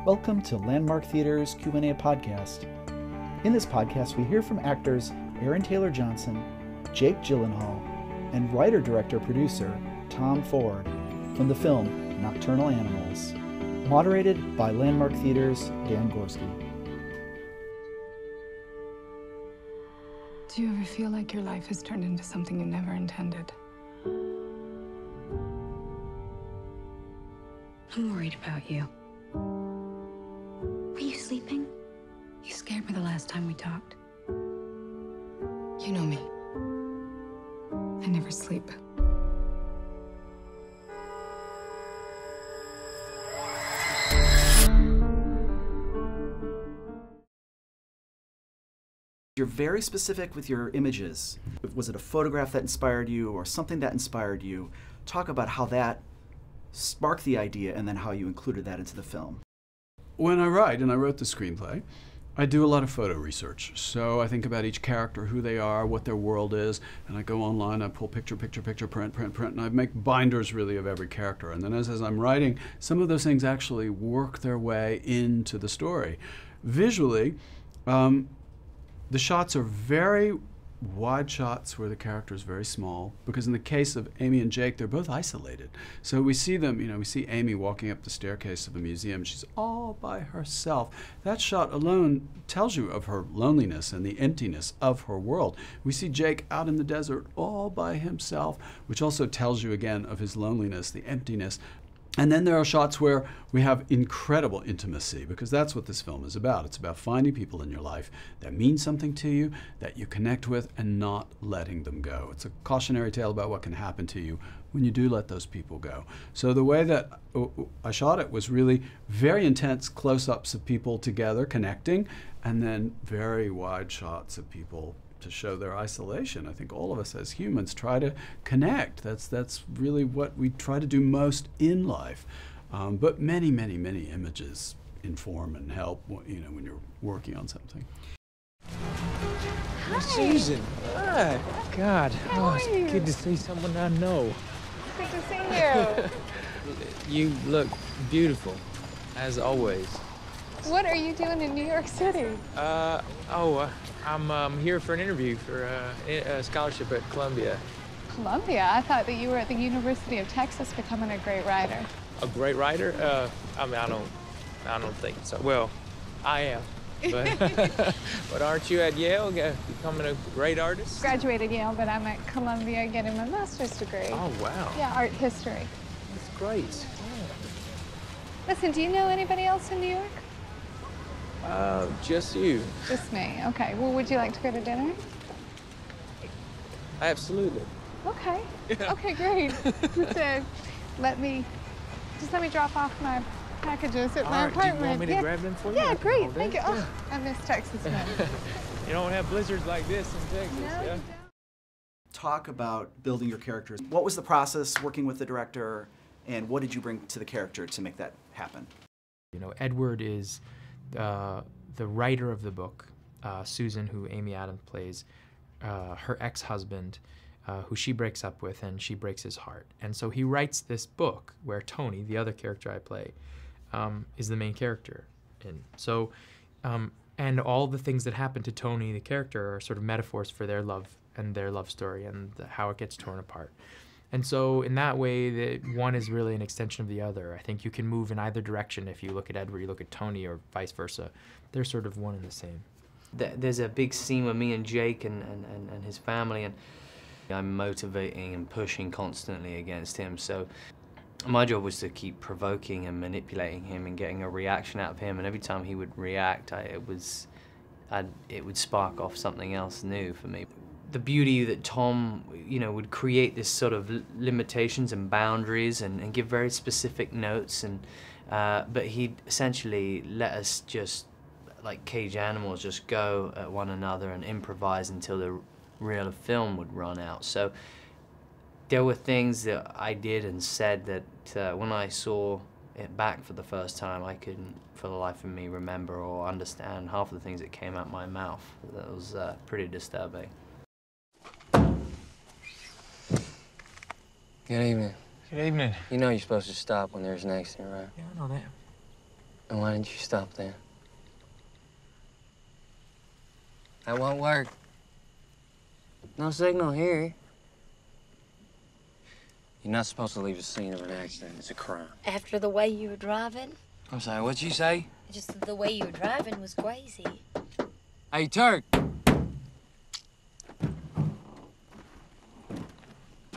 Welcome to Landmark Theater's Q&A podcast. In this podcast, we hear from actors Aaron Taylor-Jonhson, Jake Gyllenhaal, and writer-director-producer Tom Ford from the film Nocturnal Animals, moderated by Landmark Theater's Dan Gorski. Do you ever feel like your life has turned into something you never intended? I'm worried about you. Were you sleeping? You scared me the last time we talked. You know me. I never sleep. You're very specific with your images. Was it a photograph that inspired you or something that inspired you? Talk about how that sparked the idea and then how you included that into the film. When I write, and I wrote the screenplay, I do a lot of photo research. So I think about each character, who they are, what their world is, and I go online, I pull picture, print, and I make binders really of every character. And then as I'm writing, some of those things actually work their way into the story. Visually, the shots are very wide shots where the character is very small, because in the case of Amy and Jake, they're both isolated. So we see them, we see Amy walking up the staircase of a museum. She's all by herself. That shot alone tells you of her loneliness and the emptiness of her world. We see Jake out in the desert all by himself, which also tells you again of his loneliness, the emptiness. And then there are shots where we have incredible intimacy, because that's what this film is about. It's about finding people in your life that mean something to you, that you connect with, and not letting them go. It's a cautionary tale about what can happen to you when you do let those people go. So the way that I shot it was really very intense close-ups of people together connecting, and then very wide shots of people to show their isolation. I think all of us as humans try to connect. That's really what we try to do most in life. But many images inform and help when you're working on something. Hi. Susan. Hi. God. Oh, it's good to see someone I know. Good to see you. You look beautiful, as always. What are you doing in New York City? I'm here for an interview for a scholarship at Columbia. Columbia? I thought that you were at the University of Texas becoming a great writer. A great writer? I don't think so. Well, I am. But, but aren't you at Yale becoming a great artist? Graduated Yale, but I'm at Columbia getting my master's degree. Oh, wow. Yeah, art history. That's great. Yeah. Listen, do you know anybody else in New York? Just you. Just me. Okay. Well, would you like to go to dinner? Absolutely. Okay. Yeah. Okay, great. So, let me drop off my packages at my apartment. Do you want me to grab them for you? Yeah, great. Thank you. Oh, I miss Texas, man. You don't have blizzards like this in Texas, No, yeah? you don't. Talk about building your characters. What was the process working with the director, and what did you bring to the character to make that happen? Edward is the writer of the book. Susan, who Amy Adams plays, her ex-husband, who she breaks up with, and she breaks his heart. And so he writes this book where Tony, the other character I play, is the main character. And so, and all the things that happen to Tony, the character, are sort of metaphors for their love and their love story and how it gets torn apart. And so in that way, one is really an extension of the other. I think you can move in either direction. If you look at Edward, you look at Tony, or vice versa. They're sort of one and the same. There's a big scene with me and Jake and his family, and I'm motivating and pushing constantly against him. So my job was to keep provoking and manipulating him and getting a reaction out of him. And every time he would react, it would spark off something else new for me. The beauty that Tom, would create this sort of limitations and boundaries and give very specific notes, but he'd essentially let us just, like caged animals, just go at one another and improvise until the reel of film would run out. So there were things that I did and said that when I saw it back for the first time, I couldn't, for the life of me, remember or understand half of the things that came out my mouth. That was pretty disturbing. Good evening. Good evening. You know you're supposed to stop when there's an accident, right? Yeah, I know that. And why didn't you stop then? That won't work. No signal here. You're not supposed to leave the scene of an accident. It's a crime. After the way you were driving, I'm sorry, what'd you say? just the way you were driving was crazy. Hey, Turk!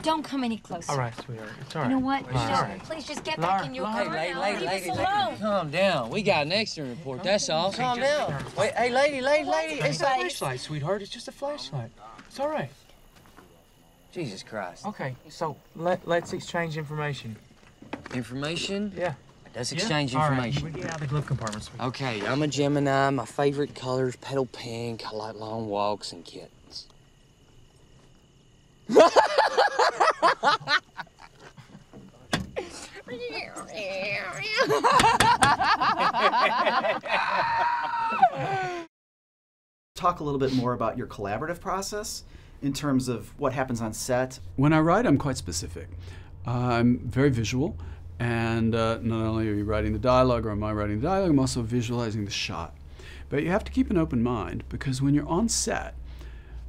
Don't come any closer. All right, sweetheart. It's all right. You know what? It's all Just, right. please just get Laura, back in your Laura. car Hey, now. lady, Leave us alone. calm down. We got an accident report, that's all. Calm down. Wait, hey, lady, It's a flashlight, sweetheart. It's just a flashlight. It's all right. Jesus Christ. Okay, so let's exchange information. Information? Yeah. Let's exchange All right, information. you get out of the glove compartment, sweetheart. Okay, I'm a Gemini. My favorite color's petal pink. I like long walks and kittens. Talk a little bit more about your collaborative process in terms of what happens on set. When I write, I'm quite specific. I'm very visual, and not only are you writing the dialogue, or am I writing the dialogue, I'm also visualizing the shot. But you have to keep an open mind, because when you're on set,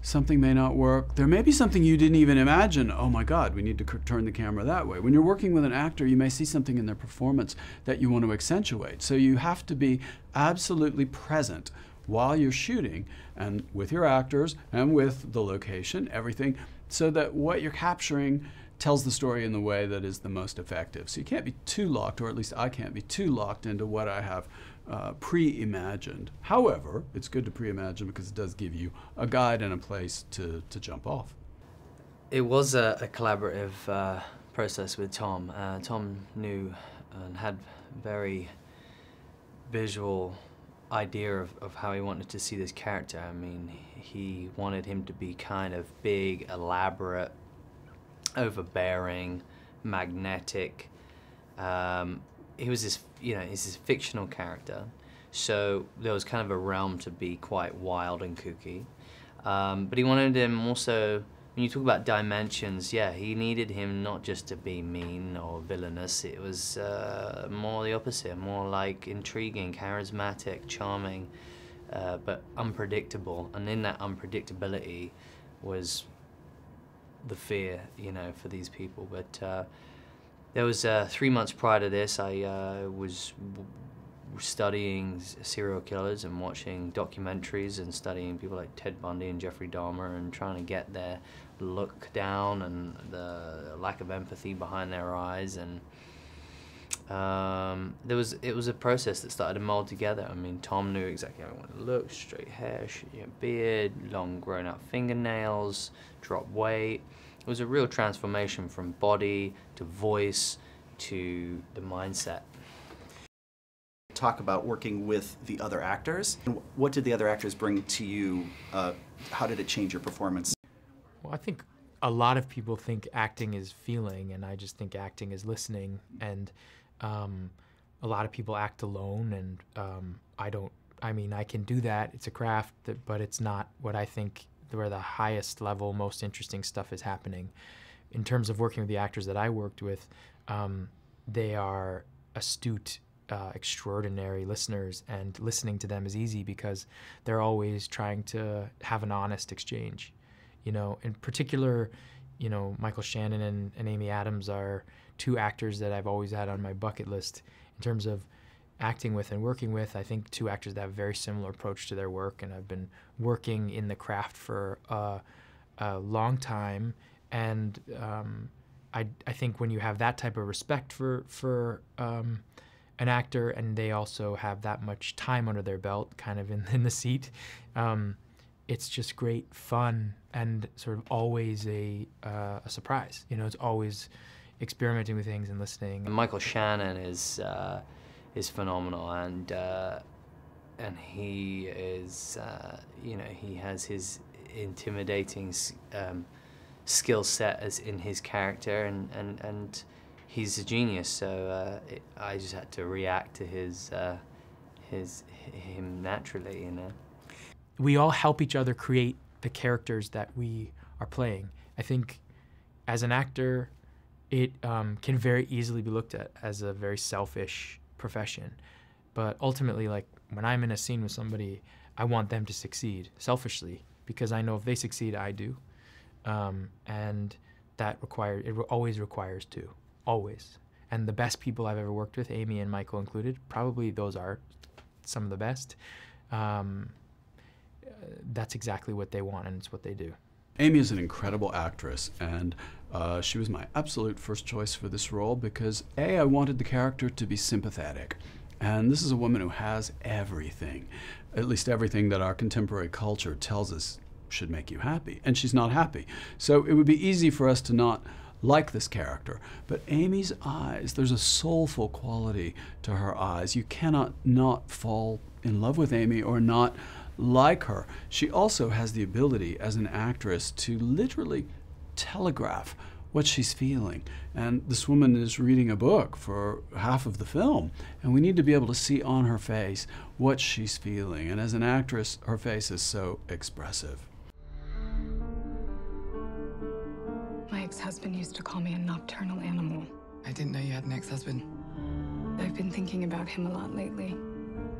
something may not work. There may be something you didn't even imagine. Oh my God, we need to turn the camera that way. When you're working with an actor, you may see something in their performance that you want to accentuate. So you have to be absolutely present while you're shooting, and with your actors and with the location, everything, so that what you're capturing tells the story in the way that is the most effective. So you can't be too locked, or at least I can't be too locked into what I have pre-imagined. However, it's good to pre-imagine because it does give you a guide and a place to jump off. It was a collaborative process with Tom. Tom knew and had very visual idea of how he wanted to see this character. I mean, he wanted him to be kind of big, elaborate, overbearing, magnetic. He was this, he's this fictional character, so there was kind of a realm to be quite wild and kooky. But he wanted him also, when you talk about dimensions, yeah, he needed him not just to be mean or villainous. It was more the opposite, more like intriguing, charismatic, charming, but unpredictable. And in that unpredictability was the fear, for these people. But there was 3 months prior to this, I was studying serial killers and watching documentaries and studying people like Ted Bundy and Jeffrey Dahmer and trying to get their look down and the lack of empathy behind their eyes. And it was a process that started to mold together. I mean, Tom knew exactly how he wanted to look: straight hair, beard, long grown out fingernails, drop weight. It was a real transformation from body to voice to the mindset. Talk about working with the other actors. What did the other actors bring to you? How did it change your performance? Well, I think a lot of people think acting is feeling, and I just think acting is listening. And a lot of people act alone, and I can do that. It's a craft, but it's not what I think where the highest level, most interesting stuff is happening. In terms of working with the actors that I worked with, they are astute, extraordinary listeners, and listening to them is easy because they're always trying to have an honest exchange. In particular, Michael Shannon and Amy Adams are two actors that I've always had on my bucket list in terms of acting with and working with. I think two actors that have a very similar approach to their work, and I've been working in the craft for a long time. And I think when you have that type of respect for an actor, and they also have that much time under their belt, kind of in the seat, it's just great fun and sort of always a surprise. It's always experimenting with things and listening. Michael Shannon is phenomenal, and he is, he has his intimidating skill set as in his character, and he's a genius. So I just had to react to him naturally, We all help each other create the characters that we are playing. I think as an actor, it can very easily be looked at as a very selfish profession. But ultimately, like, when I'm in a scene with somebody, I want them to succeed, selfishly, because I know if they succeed, I do. And that always requires two, always. And the best people I've ever worked with, Amy and Michael included, probably those are some of the best. That's exactly what they want, and it's what they do. Amy is an incredible actress, and she was my absolute first choice for this role because, A, I wanted the character to be sympathetic. And this is a woman who has everything, at least everything that our contemporary culture tells us should make you happy, and she's not happy. So it would be easy for us to not like this character. But Amy's eyes, there's a soulful quality to her eyes. You cannot not fall in love with Amy or not like her. She also has the ability as an actress to literally telegraph what she's feeling. And this woman is reading a book for half of the film, and we need to be able to see on her face what she's feeling. And as an actress, her face is so expressive. My ex-husband used to call me a nocturnal animal. I didn't know you had an ex-husband. I've been thinking about him a lot lately.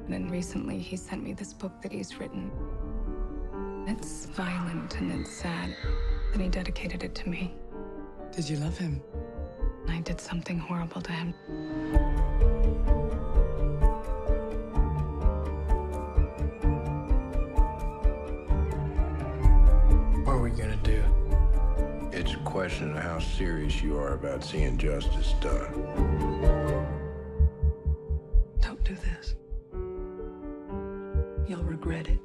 And then recently, he sent me this book that he's written. It's violent and it's sad. And he dedicated it to me. Did you love him? I did something horrible to him. What are we gonna do? It's a question of how serious you are about seeing justice done. Don't do this. You'll regret it.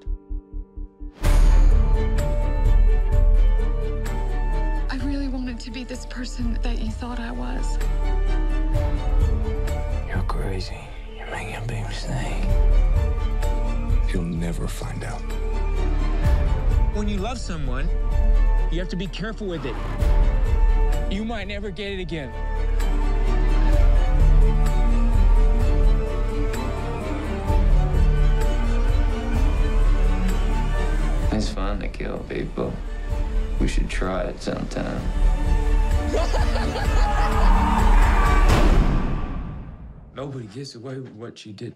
I really wanted to be this person that you thought I was. You're crazy. You're making a big mistake. He'll never find out. When you love someone, you have to be careful with it. You might never get it again. It's fun to kill people. We should try it sometime. Nobody gets away with what she did.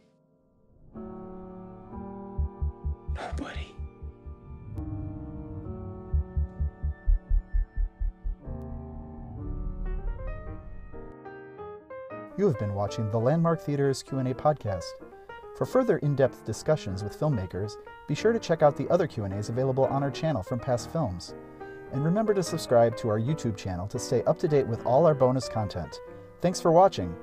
Nobody. You have been watching the Landmark Theater's Q&A podcast. For further in-depth discussions with filmmakers, be sure to check out the other Q&As available on our channel from past films. And remember to subscribe to our YouTube channel to stay up to date with all our bonus content. Thanks for watching.